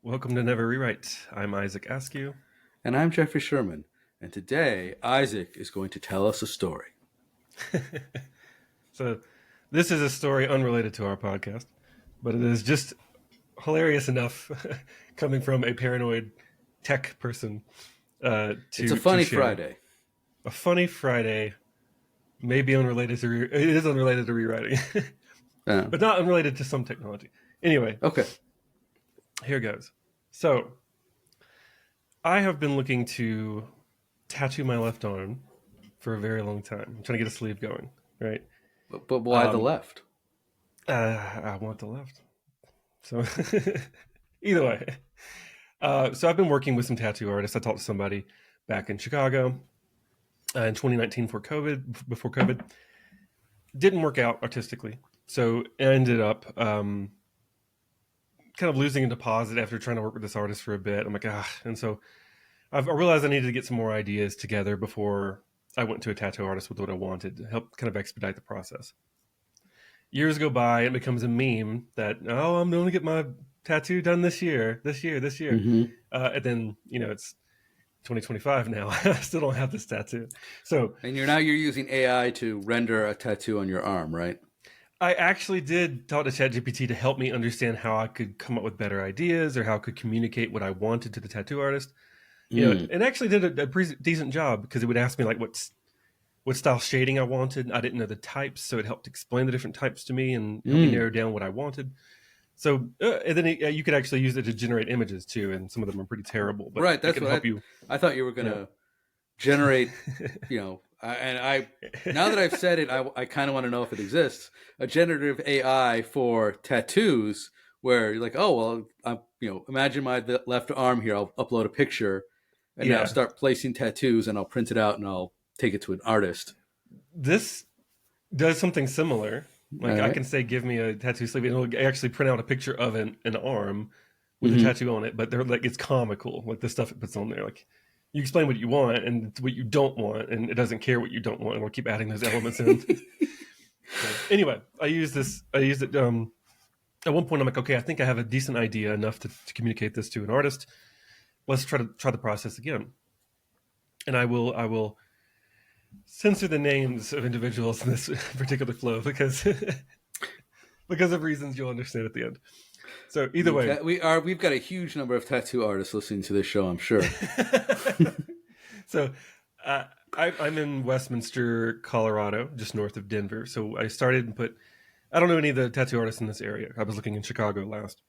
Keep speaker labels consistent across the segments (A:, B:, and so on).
A: Welcome to Never Rewrite. I'm Isaac Askew.
B: And I'm Jeffrey Sherman. And today, Isaac is going to tell us a story.
A: So, this is a story unrelated to our podcast, but it is just hilarious enough coming from a paranoid tech person
B: It's a
A: to
B: funny
A: share.
B: Friday.
A: A funny Friday, maybe unrelated to it is unrelated to rewriting, but not unrelated to some technology. Anyway,
B: Okay.
A: here goes. So, I have been looking to tattoo my left arm for a very long time. I'm trying to get a sleeve going, right?
B: But why the left?
A: I want the left. So, either way. So I've been working with some tattoo artists. I talked to somebody back in Chicago in 2019 before COVID. Didn't work out artistically. So I ended up kind of losing a deposit after trying to work with this artist for a bit. I'm like, and so I realized I needed to get some more ideas together before I went to a tattoo artist with what I wanted to help kind of expedite the process. Years go by, and it becomes a meme that, I'm going to get my tattoo done this year.
B: Mm-hmm.
A: And then, it's 2025 now. I still don't have this tattoo. So,
B: And you're using AI to render a tattoo on your arm, right?
A: I actually did talk to ChatGPT to help me understand how I could come up with better ideas or how I could communicate what I wanted to the tattoo artist. It actually did a pretty decent job because it would ask me like what style shading I wanted. I didn't know the types, so it helped explain the different types to me and help me narrow down what I wanted. So, and then you could actually use it to generate images too, and some of them are pretty terrible. But
B: Right, that's
A: it can
B: what
A: help you.
B: I thought you were going to generate, now that I've said it, I kind of want to know if it exists, a generative AI for tattoos where you're like, imagine my left arm here, I'll upload a picture and now start placing tattoos and I'll print it out and I'll take it to an artist.
A: This does something similar. Like
B: All
A: I
B: right.
A: can say, give me a tattoo sleeve, and it'll actually print out a picture of an arm with a tattoo on it. But they're like, it's comical, like the stuff it puts on there. Like you explain what you want and what you don't want, and it doesn't care what you don't want, and we'll keep adding those elements in. So, anyway, I used it. At one point, I'm like, okay, I think I have a decent idea enough to communicate this to an artist. Let's try the process again, and I will censor the names of individuals in this particular flow because of reasons you'll understand at the end. So either way,
B: We've got a huge number of tattoo artists listening to this show, I'm sure.
A: So I'm in Westminster, Colorado, just north of Denver. So I started and I don't know any of the tattoo artists in this area. I was looking in Chicago last.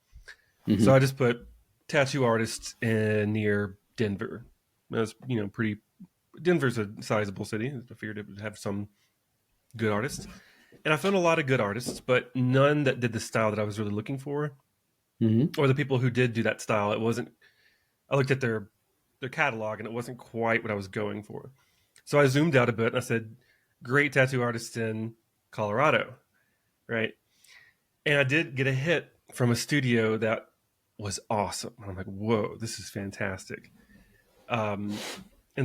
B: Mm-hmm.
A: So I just put tattoo artists near Denver. That's, Denver's a sizable city. I figured it would have some good artists. And I found a lot of good artists, but none that did the style that I was really looking for.
B: Mm-hmm.
A: Or the people who did do that style. It wasn't, I looked at their catalog and it wasn't quite what I was going for. So I zoomed out a bit and I said, great tattoo artists in Colorado, right? And I did get a hit from a studio that was awesome. And I'm like, whoa, this is fantastic. And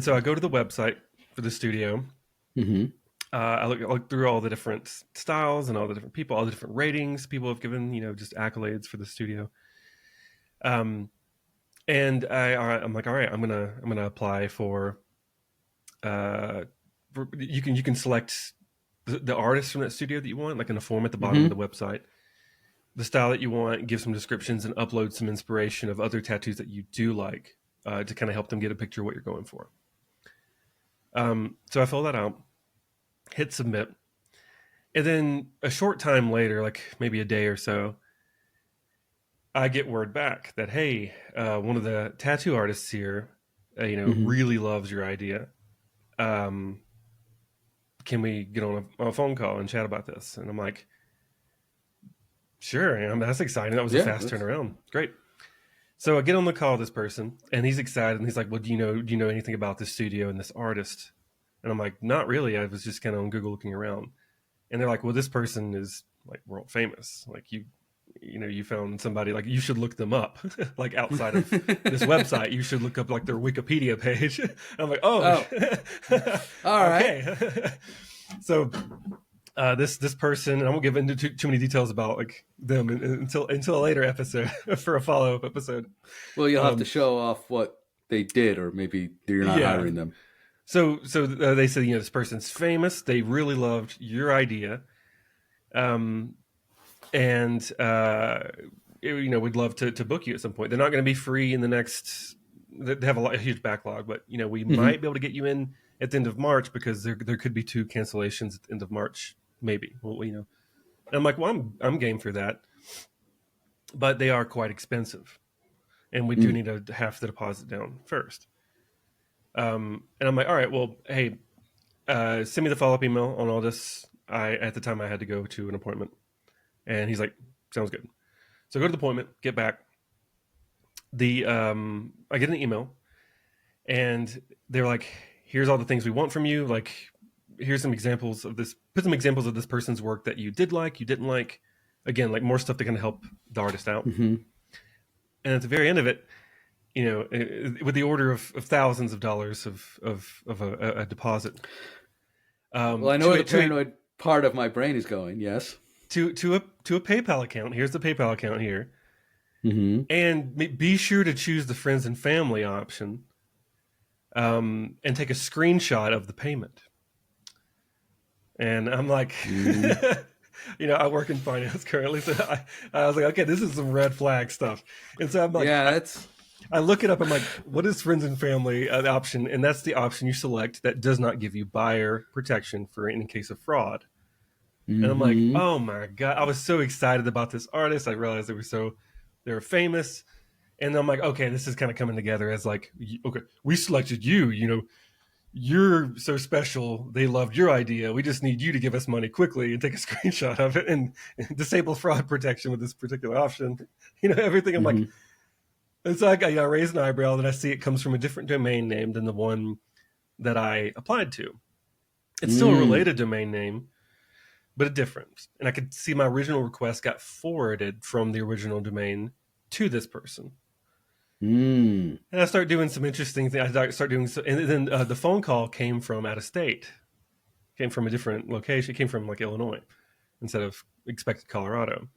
A: so I go to the website for the studio.
B: Mm-hmm.
A: I look through all the different styles and all the different people, all the different ratings people have given, just accolades for the studio. And I'm like, all right, I'm gonna apply for. You can select the artist from that studio that you want, like in a form at the bottom of the website, the style that you want, give some descriptions, and upload some inspiration of other tattoos that you do like to kind of help them get a picture of what you're going for. So I fill that out, hit submit, and then a short time later, like maybe a day or so, I get word back that, hey, one of the tattoo artists here, really loves your idea. Can we get on a phone call and chat about this? And I'm like, sure. That's exciting. That was a fast turnaround. Great. So I get on the call with this person, and he's excited, and he's like, well, do you know anything about this studio and this artist? And I'm like, not really. I was just kind of on Google looking around. And they're like, well, this person is like world famous. Like you found somebody, like you should look them up. Like outside of this website, you should look up like their Wikipedia page. I'm like, oh.
B: All right.
A: So this person, and I won't give into too many details about like them until a later episode for a follow up episode.
B: Well, you'll have to show off what they did, or maybe you're not
A: Yeah.
B: hiring them.
A: So they said, this person's famous. They really loved your idea, and we'd love to book you at some point. They're not going to be free in the next. They have a huge backlog, but we might be able to get you in at the end of March because there could be 2 cancellations at the end of March, maybe. Well, And I'm like, well, I'm game for that, but they are quite expensive, and we do need to half the deposit down first. And I'm like, all right, well, hey, send me the follow up email on all this. At the time I had to go to an appointment, and he's like, sounds good. So I go to the appointment, get back. I get an email, and they're like, here's all the things we want from you. Like, here's some examples of this. Put some examples of this person's work that you did like, you didn't like. Again, like more stuff to kind of help the artist out.
B: Mm-hmm.
A: And at the very end of it, with the order of thousands of dollars of a deposit.
B: Well, I know where the paranoid part of my brain is going. Yes.
A: To a PayPal account. Here's the PayPal account here.
B: Mm-hmm.
A: And be sure to choose the friends and family option, and take a screenshot of the payment. And I'm like, I work in finance currently, so I was like, okay, this is some red flag stuff. And so I'm like, I look it up. I'm like, what is friends and family option? And that's the option you select that does not give you buyer protection for in case of fraud. And I'm like, oh my God, I was so excited about this artist. I realized they were famous. And I'm like, okay, this is kind of coming together as like, okay, we selected you, you're so special. They loved your idea. We just need you to give us money quickly and take a screenshot of it and disable fraud protection with this particular option. Everything. I'm like, and so I raise an eyebrow that I see it comes from a different domain name than the one that I applied to. It's still a related domain name, but a different. And I could see my original request got forwarded from the original domain to this person. And I start doing some interesting things. And then the phone call came from out of state, came from a different location. It came from like Illinois instead of expected Colorado.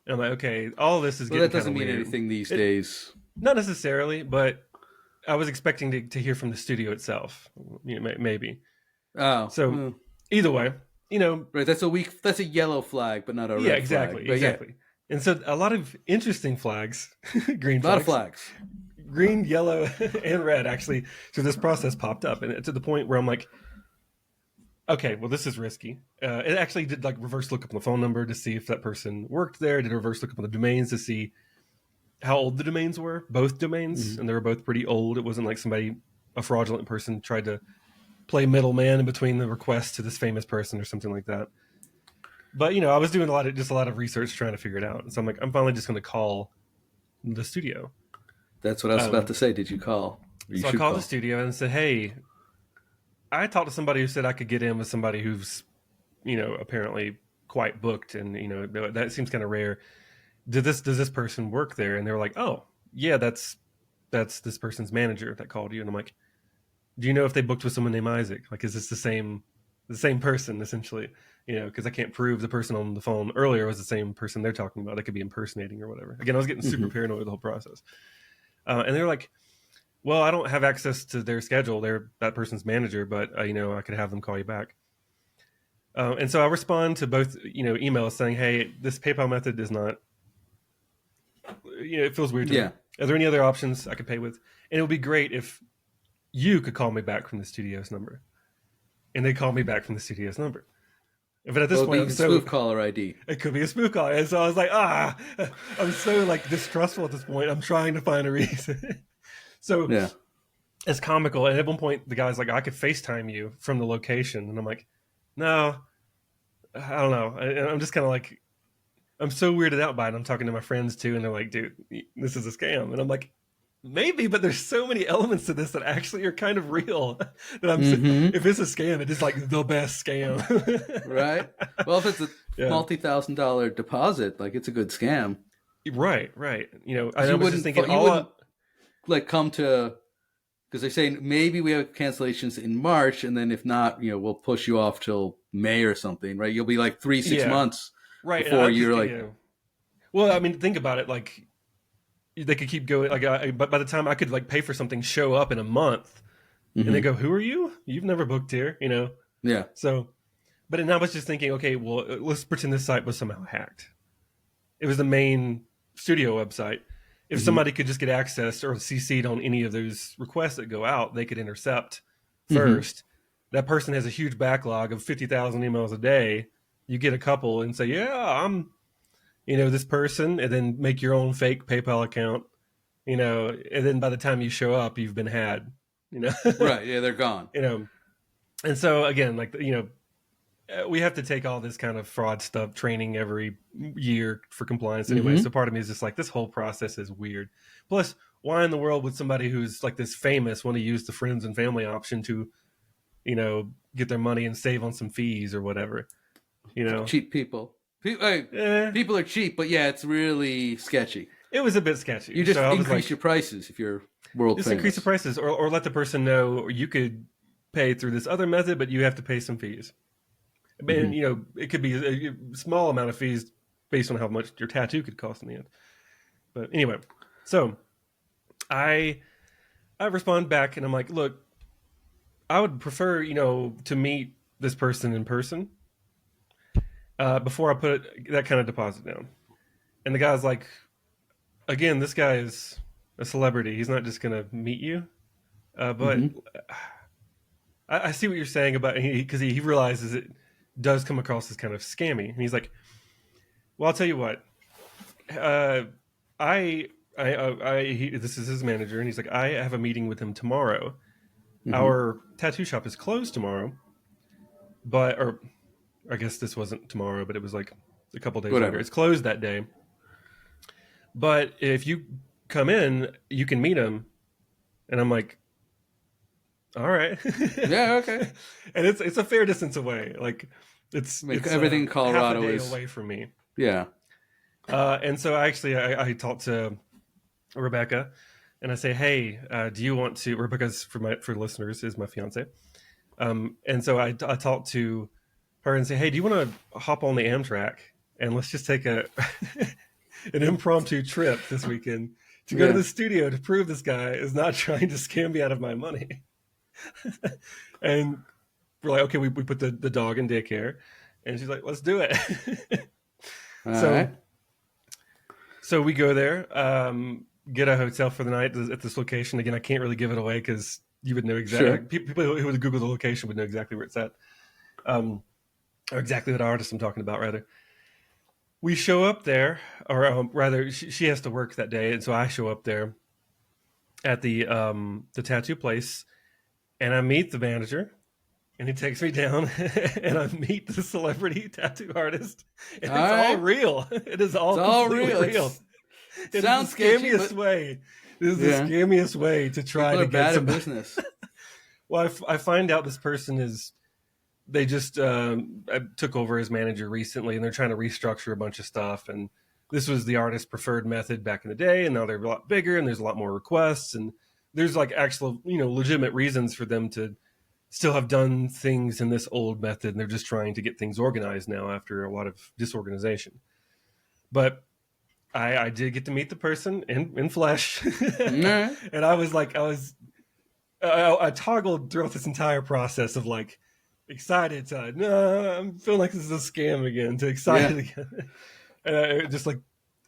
A: And I'm like, okay, all this is getting
B: that doesn't mean
A: weird.
B: anything these days.
A: Not necessarily, but I was expecting to hear from the studio itself, maybe.
B: Oh,
A: so either way,
B: right? That's a yellow flag, but not a red flag.
A: Exactly.
B: Yeah.
A: And so a lot of interesting flags, green flags,
B: a lot of flags,
A: green, yellow, and red. Actually, so this process popped up, and to the point where I'm like, okay, well, this is risky. It actually did like reverse look up on the phone number to see if that person worked there. Did a reverse look up on the domains to see how old the domains were, both domains, and they were both pretty old. It wasn't like a fraudulent person tried to play middleman in between the request to this famous person or something like that. But I was doing a lot of research trying to figure it out. And so I'm like, I'm finally just going to call the studio.
B: That's what I was about to say. Did you call?
A: So I called the studio and said, hey, I talked to somebody who said I could get in with somebody who's, apparently quite booked, and that seems kind of rare. Does this person work there? And they were like, oh yeah, that's this person's manager that called you. And I'm like, do you know if they booked with someone named Isaac? Like, is this the same person essentially? Because I can't prove the person on the phone earlier was the same person they're talking about. They could be impersonating or whatever. Again, I was getting super paranoid with the whole process. And they were like, well, I don't have access to their schedule. They're that person's manager, but I could have them call you back. And so I respond to both, emails saying, hey, this PayPal method is not, it feels weird to me. Are there any other options I could pay with? And it would be great if you could call me back from the studio's number. And they call me back from the studio's number. But at this point, I'm
B: spoof caller ID.
A: It could be a spoof caller. And so I was like, I'm so like distrustful at this point. I'm trying to find a reason. So it's comical. And at one point, the guy's like, I could FaceTime you from the location. And I'm like, no, I don't know. And I'm just kind of like, I'm so weirded out by it. I'm talking to my friends too. And they're like, dude, this is a scam. And I'm like, maybe, but there's so many elements to this that actually are kind of real that if it's a scam, it is like the best scam.
B: Right. Well, if it's a multi-$1,000 deposit, like it's a good scam.
A: Right. I was just thinking
B: you wouldn't like come to Because they're saying maybe we have cancellations in March, and then if not, we'll push you off till May or something, right? You'll be like 6
A: Yeah,
B: months
A: right. And
B: before
A: I'm just,
B: you're like,
A: well, I mean, think about it. Like they could keep going. Like, but by the time I could like pay for something, show up in a month, and they
B: mm-hmm.
A: go, "Who are you? You've never booked here,"
B: Yeah.
A: So, but then I was just thinking, okay, well, let's pretend this site was somehow hacked. It was the main studio website. If
B: Mm-hmm.
A: somebody could just get access or CC'd on any of those requests that go out, they could intercept
B: Mm-hmm.
A: first. That person has a huge backlog of 50,000 emails a day. You get a couple and say, yeah, I'm, this person, and then make your own fake PayPal account, and then by the time you show up, you've been had,
B: Right. Yeah, they're gone.
A: And so again, like, we have to take all this kind of fraud stuff training every year for compliance anyway.
B: Mm-hmm.
A: So part of me is just like, this whole process is weird. Plus, why in the world would somebody who's like this famous want to use the friends and family option to, get their money and save on some fees or whatever,
B: Cheap people. People are cheap, but yeah, it's really sketchy.
A: It was a bit sketchy.
B: You just
A: so
B: increase your prices if you're world
A: just
B: famous.
A: increase the prices or let the person know you could pay through this other method, but you have to pay some fees. And, it could be a small amount of fees based on how much your tattoo could cost in the end. But anyway, so I respond back and I'm like, look, I would prefer, to meet this person in person before I put that kind of deposit down. And the guy's like, again, this guy is a celebrity. He's not just going to meet you. But I see what you're saying about, because he realizes it does come across as kind of scammy. And he's like, well, I'll tell you what, this is his manager. And he's like, I have a meeting with him tomorrow. Our tattoo shop is closed tomorrow, or I guess this wasn't tomorrow, but it was like a couple days later. It's closed that day. But if you come in, you can meet him. And I'm like, all right.
B: Yeah, okay.
A: And it's a fair distance away. Like it's
B: everything in Colorado
A: half a day
B: is
A: away from me.
B: Yeah.
A: And so I talked to Rebecca and I say, hey, do you want to, Rebecca's for listeners is my fiance. And so I talked to her and say, hey, do you want to hop on the Amtrak and let's just take an impromptu trip this weekend to go to the studio to prove this guy is not trying to scam me out of my money. And we're like, okay, we put the dog in daycare, and she's like, let's do it. So we go there, get a hotel for the night at this location. Again, I can't really give it away because you would know exactly.
B: Sure.
A: People who would Google the location would know exactly where it's at, or exactly what artist I'm talking about. Rather, we show up there, or rather, she has to work that day, and so I show up there at the tattoo place, and I meet the manager. And he takes me down, and I meet the celebrity tattoo artist. And it's all real. It is all real. It
B: sounds
A: is the scammiest
B: sketchy,
A: way. This is the scammiest way to try to get some
B: business.
A: Well, I find out this person they just took over as manager recently, and they're trying to restructure a bunch of stuff. And this was the artist's preferred method back in the day, and now they're a lot bigger, and there's a lot more requests, and there's like actual, legitimate reasons for them to still have done things in this old method, and they're just trying to get things organized now after a lot of disorganization. But I did get to meet the person in flesh, and I toggled throughout this entire process of like excited to no, I'm feeling like this is a scam again, to excited again, and just like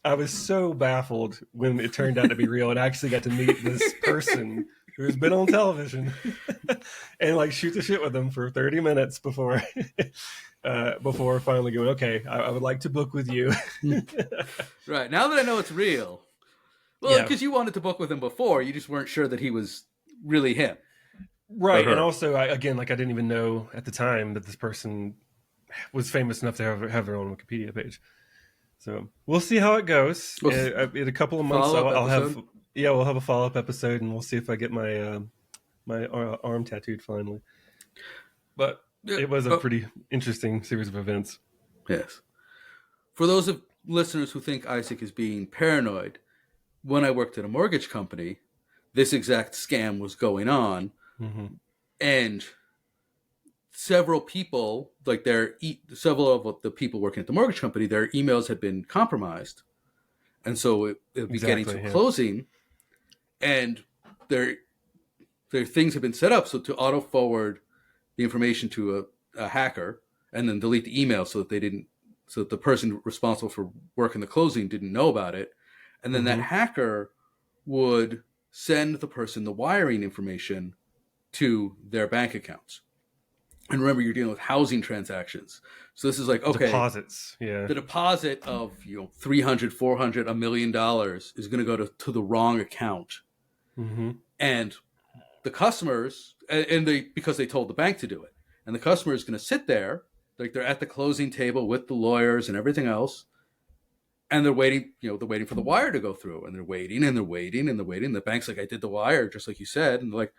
A: I was so baffled when it turned out to be real and I actually got to meet this person who's been on television and like shoot the shit with them for 30 minutes before finally going, okay, I would like to book with you.
B: Right. Now that I know it's real. Well, because you wanted to book with him before, you just weren't sure that he was really him.
A: Right. And also, I didn't even know at the time that this person was famous enough to have their own Wikipedia page. So we'll see how it goes. In a couple of months, we'll have a follow-up episode, and we'll see if I get my my arm tattooed finally. But it was a pretty interesting series of events.
B: Yes. For those of listeners who think Isaac is being paranoid, when I worked at a mortgage company, this exact scam was going on, and several people, like several of the people working at the mortgage company, their emails had been compromised, and so it would be getting to closing, and their things have been set up so to auto forward the information to a hacker, and then delete the email so that the person responsible for working the closing didn't know about it, and then that hacker would send the person the wiring information to their bank accounts. And remember, you're dealing with housing transactions. So this is like, okay,
A: deposits. Yeah.
B: The deposit of, $300, $400, $1 million is going to go to the wrong account. And the customers, because they told the bank to do it, and the customer is going to sit there, like they're at the closing table with the lawyers and everything else, and they're waiting, they're waiting for the wire to go through, and they're waiting and they're waiting and they're waiting. The bank's like, I did the wire, just like you said. And they're like,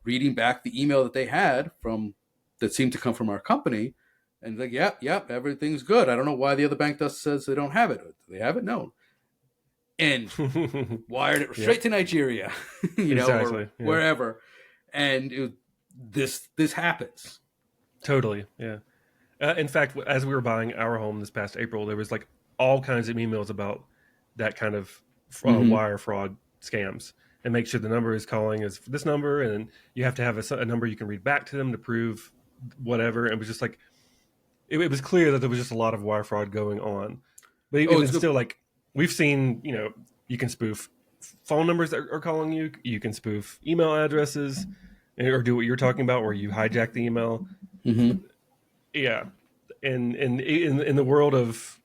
B: reading back the email that they had that seemed to come from our company, and like, yep, everything's good. I don't know why the other bank says they don't have it. Do they have it? No. And wired it straight to Nigeria, or wherever. And this happens.
A: Totally, yeah. In fact, as we were buying our home this past April, there was like all kinds of emails about that kind of wire fraud scams, and make sure the number is calling is this number, and you have to have a number you can read back to them to prove whatever. And it was just like it was clear that there was just a lot of wire fraud going on. But even still, like we've seen, you can spoof phone numbers that are calling you. You can spoof email addresses, or do what you're talking about, where you hijack the email. Yeah, and in the world of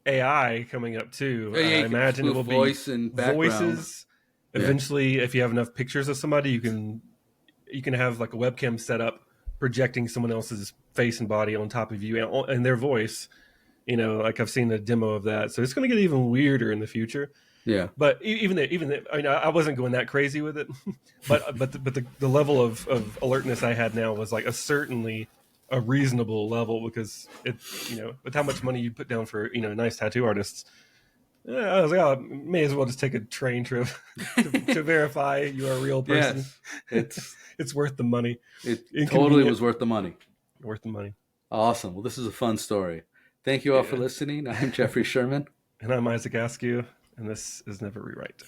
A: AI coming up too, I imagine it will be
B: voice and
A: voices. Eventually, if you have enough pictures of somebody, you can have like a webcam set up projecting someone else's face and body on top of you and their voice. Like I've seen a demo of that, so it's going to get even weirder in the future.
B: Yeah,
A: but even I wasn't going that crazy with it, but the level of alertness I had now was like certainly a reasonable level, because it with how much money you put down for nice tattoo artists. I was like, oh, may as well just take a train trip to verify you are a real person.
B: Yes,
A: it's worth the money.
B: It totally was worth the money.
A: Worth the money.
B: Awesome. Well, this is a fun story. Thank you all for listening. I'm Jeffrey Sherman.
A: And I'm Isaac Askew, and this is Never Rewrite.